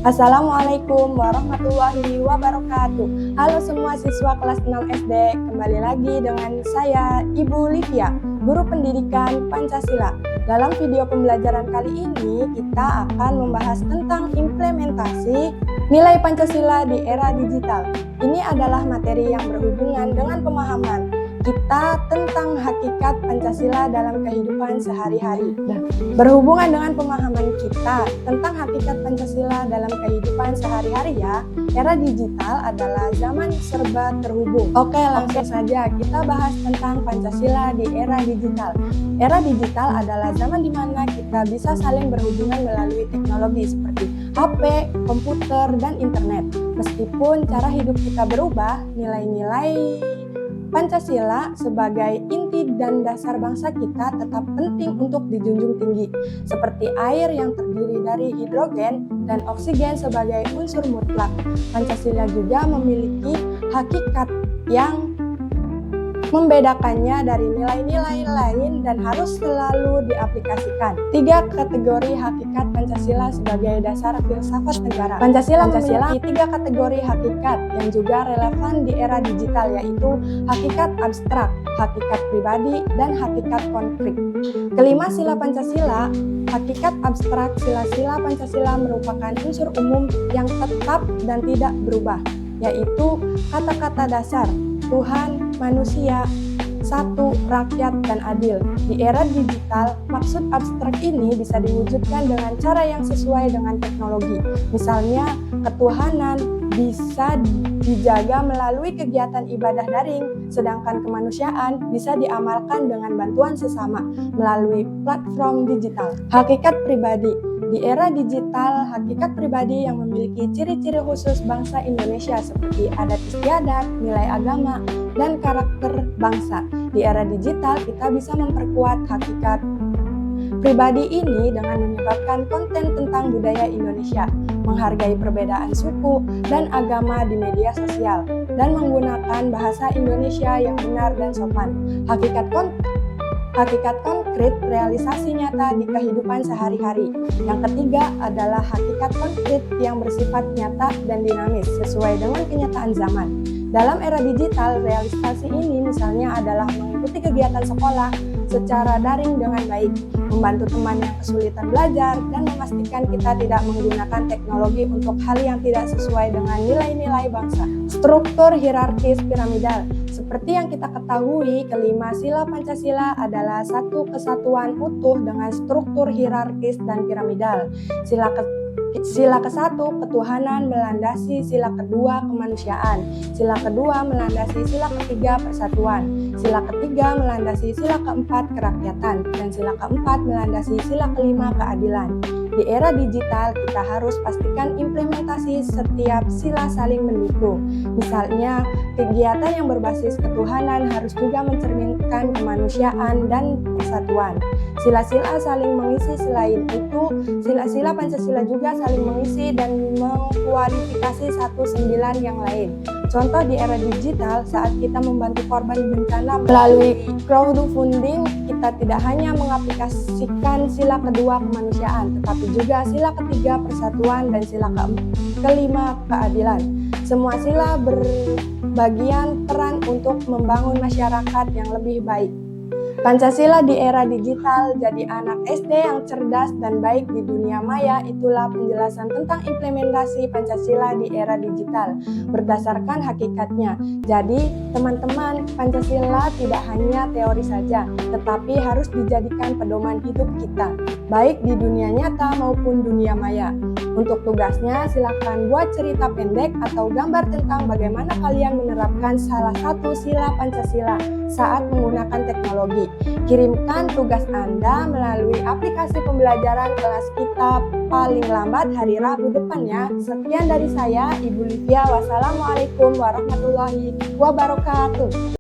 Assalamualaikum warahmatullahi wabarakatuh. Halo semua siswa kelas 6 SD, kembali lagi dengan saya Ibu Livia, guru pendidikan Pancasila. Dalam video pembelajaran kali ini kita akan membahas tentang implementasi nilai Pancasila di era digital. Ini adalah materi yang berhubungan dengan pemahaman kita tentang hakikat Pancasila dalam kehidupan sehari-hari. Berhubungan dengan pemahaman kita tentang hakikat Pancasila dalam kehidupan sehari-hari ya, era digital adalah zaman serba terhubung. Oke, langsung saja kita bahas tentang Pancasila di era digital. Era digital adalah zaman di mana kita bisa saling berhubungan melalui teknologi seperti HP, komputer, dan internet. Meskipun cara hidup kita berubah, nilai-nilai Pancasila sebagai inti dan dasar bangsa kita tetap penting untuk dijunjung tinggi, seperti air yang terdiri dari hidrogen dan oksigen sebagai unsur mutlak. Pancasila juga memiliki hakikat yang membedakannya dari nilai-nilai lain dan harus selalu diaplikasikan. 3 kategori hakikat Pancasila sebagai dasar filsafat negara. Pancasila memiliki 3 kategori hakikat yang juga relevan di era digital, yaitu hakikat abstrak, hakikat pribadi, dan hakikat konkret. Kelima sila Pancasila, hakikat abstrak. Sila-sila Pancasila merupakan unsur umum yang tetap dan tidak berubah, yaitu kata-kata dasar, Tuhan, manusia, satu, rakyat, dan adil. Di era digital, maksud abstrak ini bisa diwujudkan dengan cara yang sesuai dengan teknologi. Misalnya, ketuhanan bisa dijaga melalui kegiatan ibadah daring, sedangkan kemanusiaan bisa diamalkan dengan bantuan sesama melalui platform digital. Hakikat pribadi. Di era digital, hakikat pribadi yang memiliki ciri-ciri khusus bangsa Indonesia seperti adat istiadat, nilai agama, dan karakter bangsa. Di era digital, kita bisa memperkuat hakikat pribadi ini dengan menyebarkan konten tentang budaya Indonesia, menghargai perbedaan suku dan agama di media sosial, dan menggunakan bahasa Indonesia yang benar dan sopan. Hakikat konkret realisasi nyata di kehidupan sehari-hari. Yang ketiga adalah hakikat konkret yang bersifat nyata dan dinamis sesuai dengan kenyataan zaman. Dalam era digital, realisasi ini misalnya adalah mengikuti kegiatan sekolah secara daring dengan baik, membantu teman yang kesulitan belajar, dan memastikan kita tidak menggunakan teknologi untuk hal yang tidak sesuai dengan nilai-nilai bangsa. Struktur hierarkis piramidal. Seperti yang kita ketahui, kelima sila Pancasila adalah satu kesatuan utuh dengan struktur hierarkis dan piramidal. Sila ke-1 ketuhanan melandasi sila kedua kemanusiaan, sila kedua melandasi sila ketiga persatuan, sila ketiga melandasi sila keempat kerakyatan, dan sila keempat melandasi sila kelima keadilan. Di era digital, kita harus pastikan implementasi setiap sila saling mendukung. Misalnya, kegiatan yang berbasis ketuhanan harus juga mencerminkan kemanusiaan dan persatuan. Sila-sila saling mengisi, selain itu, sila-sila Pancasila juga saling mengisi dan mengkualifikasi 19 yang lain. Contoh di era digital, saat kita membantu korban bencana melalui crowdfunding, kita tidak hanya mengaplikasikan sila kedua kemanusiaan, tetapi juga sila ketiga persatuan dan sila kelima keadilan. Semua sila berbagian peran untuk membangun masyarakat yang lebih baik. Pancasila di era digital, jadi anak SD yang cerdas dan baik di dunia maya. Itulah penjelasan tentang implementasi Pancasila di era digital berdasarkan hakikatnya. Jadi teman-teman, Pancasila tidak hanya teori saja, tetapi harus dijadikan pedoman hidup kita, baik di dunia nyata maupun dunia maya. Untuk tugasnya, silakan buat cerita pendek atau gambar tentang bagaimana kalian menerapkan salah satu sila Pancasila saat menggunakan teknologi. Kirimkan tugas Anda melalui aplikasi pembelajaran kelas kita paling lambat hari Rabu depan ya. Sekian dari saya, Ibu Livia. Wassalamualaikum warahmatullahi wabarakatuh.